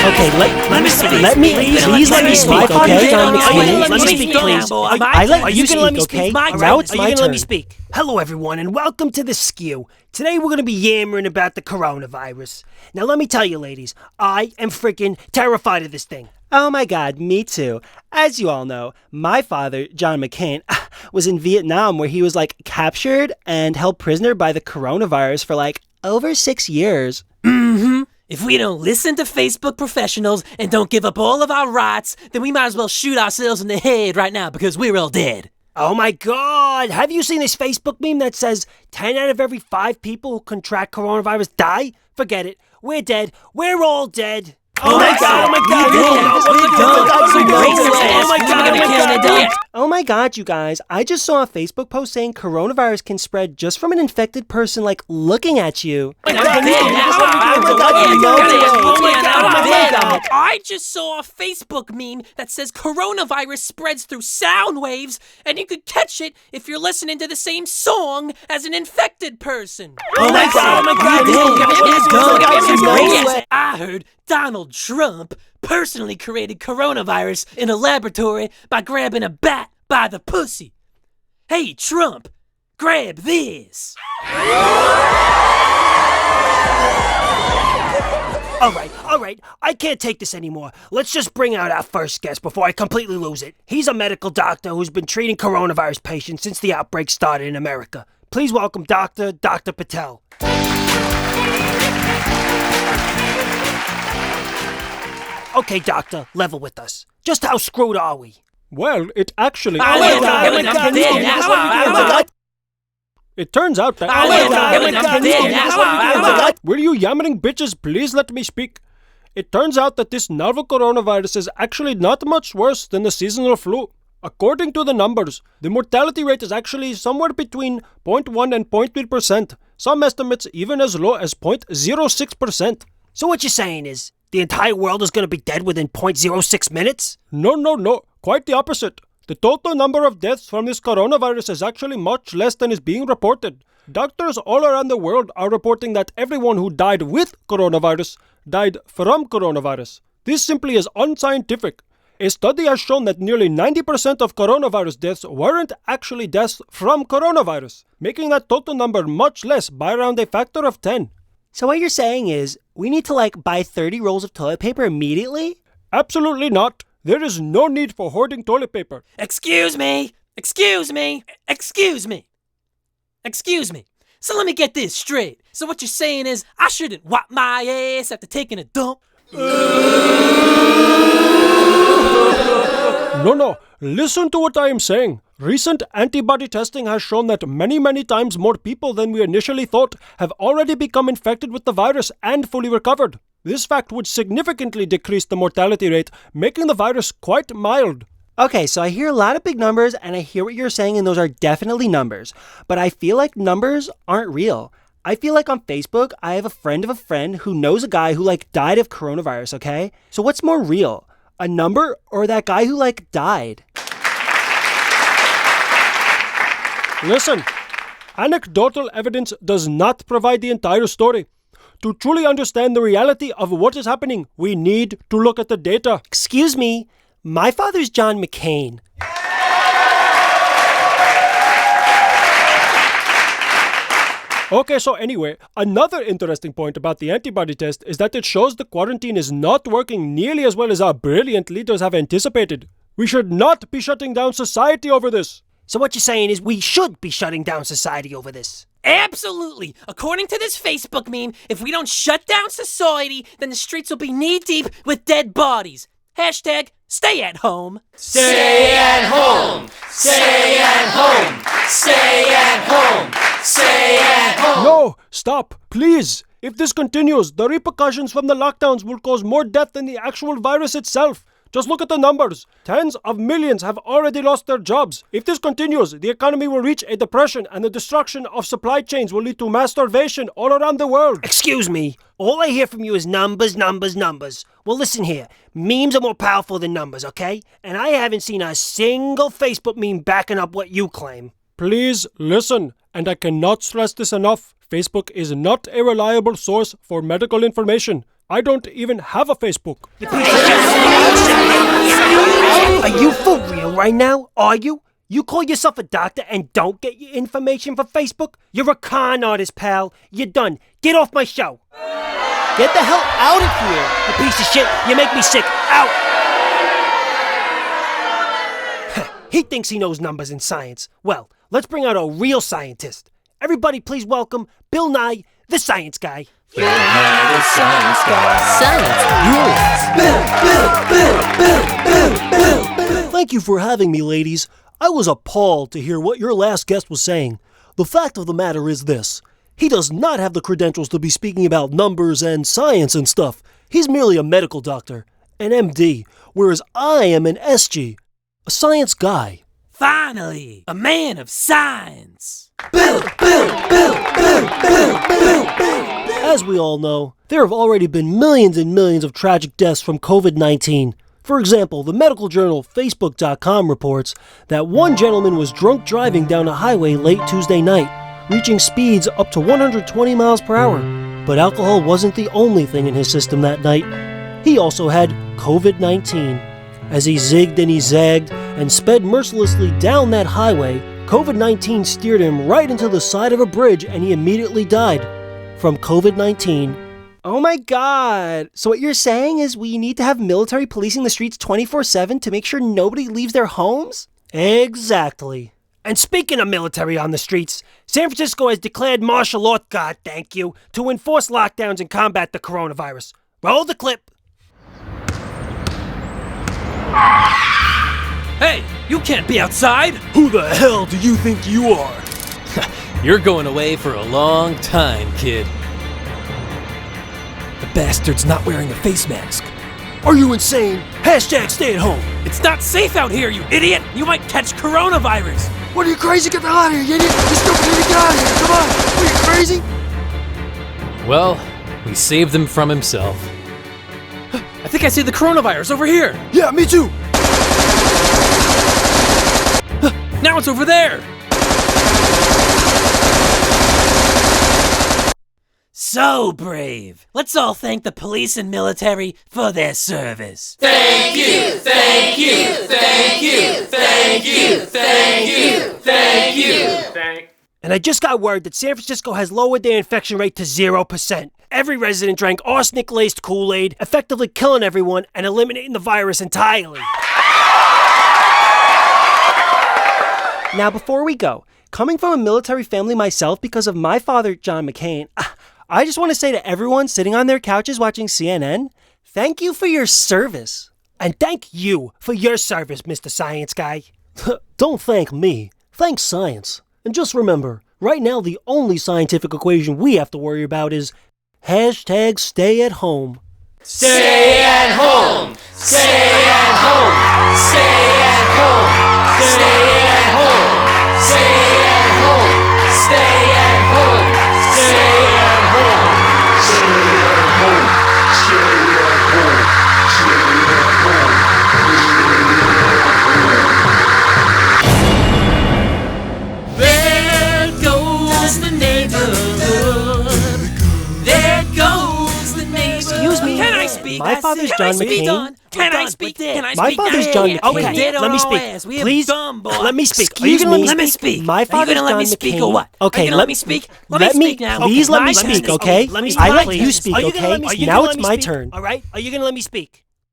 Okay, let me speak. Please let me speak, okay? Let me speak, please. You can let me speak. Now it's my turn. Let me speak. Hello, everyone, and welcome to the Skew. Today we're going to be yammering about the coronavirus. Now, let me tell you, ladies, I am freaking terrified of this thing. Oh my God, me too. As you all know, my father, John McCain, was in Vietnam where he was captured and held prisoner by the coronavirus for over 6 years. Mm-hmm. If we don't listen to Facebook professionals and don't give up all of our rights, then we might as well shoot ourselves in the head right now because we're all dead. Oh my God! Have you seen this Facebook meme that says 10 out of every 5 people who contract coronavirus die? Forget it. We're dead. We're all dead. Oh my God! Oh my God, you guys. I just saw a Facebook post saying coronavirus can spread just from an infected person looking at you. I just saw a Facebook meme that says coronavirus spreads through sound waves and you could catch it if you're listening to the same song as an infected person. Oh my God! I heard Donald Trump personally created coronavirus in a laboratory by grabbing a bat by the pussy. Hey, Trump, grab this. All right. I can't take this anymore. Let's just bring out our first guest before I completely lose it. He's a medical doctor who's been treating coronavirus patients since the outbreak started in America. Please welcome Dr. Patel. Okay, doctor, level with us. Just how screwed are we? Well, it actually... It turns out that... Will you yammering bitches please let me speak? It turns out that this novel coronavirus is actually not much worse than the seasonal flu. According to the numbers, the mortality rate is actually somewhere between 0.1 and 0.3%. Some estimates even as low as 0.06%. So what you're saying is, the entire world is going to be dead within 0.06 minutes? No. Quite the opposite. The total number of deaths from this coronavirus is actually much less than is being reported. Doctors all around the world are reporting that everyone who died with coronavirus died from coronavirus. This simply is unscientific. A study has shown that nearly 90% of coronavirus deaths weren't actually deaths from coronavirus, making that total number much less by around a factor of 10. So what you're saying is, we need to buy 30 rolls of toilet paper immediately? Absolutely not. There is no need for hoarding toilet paper. Excuse me. So let me get this straight. So what you're saying is, I shouldn't wipe my ass after taking a dump? No. Listen to what I am saying. Recent antibody testing has shown that many times more people than we initially thought have already become infected with the virus and fully recovered. This fact would significantly decrease the mortality rate, making the virus quite mild. Okay, so I hear a lot of big numbers, and I hear what you're saying, and those are definitely numbers. But I feel like numbers aren't real. I feel like on Facebook, I have a friend of a friend who knows a guy who died of coronavirus, okay? So what's more real? A number or that guy who died? Listen, anecdotal evidence does not provide the entire story. To truly understand the reality of what is happening, we need to look at the data. Excuse me, my father's John McCain. Okay, so anyway, another interesting point about the antibody test is that it shows the quarantine is not working nearly as well as our brilliant leaders have anticipated. We should not be shutting down society over this. So what you're saying is we should be shutting down society over this? Absolutely! According to this Facebook meme, if we don't shut down society, then the streets will be knee-deep with dead bodies. Hashtag stay at home. Stay at home! Stay at home! Stay at home! Stay at home! No! Stop! Please! If this continues, the repercussions from the lockdowns will cause more death than the actual virus itself. Just look at the numbers. Tens of millions have already lost their jobs. If this continues, the economy will reach a depression and the destruction of supply chains will lead to mass starvation all around the world. Excuse me. All I hear from you is numbers. Well, listen here. Memes are more powerful than numbers, okay? And I haven't seen a single Facebook meme backing up what you claim. Please listen, and I cannot stress this enough. Facebook is not a reliable source for medical information. I don't even have a Facebook. Are you for real right now? Are you? You call yourself a doctor and don't get your information from Facebook? You're a con artist, pal. You're done. Get off my show. Get the hell out of here! You piece of shit. You make me sick. Out! He thinks he knows numbers and science. Well, let's bring out a real scientist. Everybody please welcome Bill Nye, the science guy. Bill Nye, the science guy. Science rules. Thank you for having me, ladies. I was appalled to hear what your last guest was saying. The fact of the matter is this. He does not have the credentials to be speaking about numbers and science and stuff. He's merely a medical doctor, an MD, whereas I am an SG, a science guy. Finally, a man of science. As we all know, there have already been millions and millions of tragic deaths from COVID-19. For example, the medical journal Facebook.com reports that one gentleman was drunk driving down a highway late Tuesday night, reaching speeds up to 120 miles per hour. But alcohol wasn't the only thing in his system that night. He also had COVID-19. As he zigged and he zagged and sped mercilessly down that highway, COVID-19 steered him right into the side of a bridge and he immediately died from COVID-19. Oh my god. So what you're saying is we need to have military policing the streets 24/7 to make sure nobody leaves their homes? Exactly. And speaking of military on the streets, San Francisco has declared martial law, God thank you, to enforce lockdowns and combat the coronavirus. Roll the clip. Hey, you can't be outside. Who the hell do you think you are? You're going away for a long time, kid. The bastard's not wearing a face mask. Are you insane? Hashtag stay at home. It's not safe out here, you idiot! You might catch coronavirus! What are you crazy? Get the hell out of here, you idiot! You stupid idiot, get out of here! Come on! Are you crazy? Well, we saved him from himself. I think I see the coronavirus over here! Yeah, me too! Now it's over there! So brave! Let's all thank the police and military for their service. Thank you, thank you, thank you, thank you, thank you, thank you. And I just got word that San Francisco has lowered their infection rate to 0%. Every resident drank arsenic-laced Kool-Aid, effectively killing everyone and eliminating the virus entirely. Now before we go, coming from a military family myself because of my father, John McCain, I just want to say to everyone sitting on their couches watching CNN, thank you for your service. And thank you for your service, Mr. Science Guy. Don't thank me. Thank science. And just remember, right now the only scientific equation we have to worry about is hashtag stay at home. Stay at home, stay at home, stay at home, stay at home, stay at home, stay at home, stay at home, stay at home, stay at home, stay at home. There goes the neighborhood. There goes the neighborhood. Excuse me. Can I speak? My father's John McCain. Can I speak? Can I speak? My father's John McCain. Okay, let me speak. Please, let me speak. Are you Excuse gonna me. let Let me speak. My Are you father's gonna let me John speak McCain. or what? Okay, Are you gonna let me speak? Let me speak now. Please let me My speak, business. okay? Let me I let speak. you speak, Are you gonna okay? let me speak? Now Let it's me my speak? turn. All right? Are you gonna let me speak?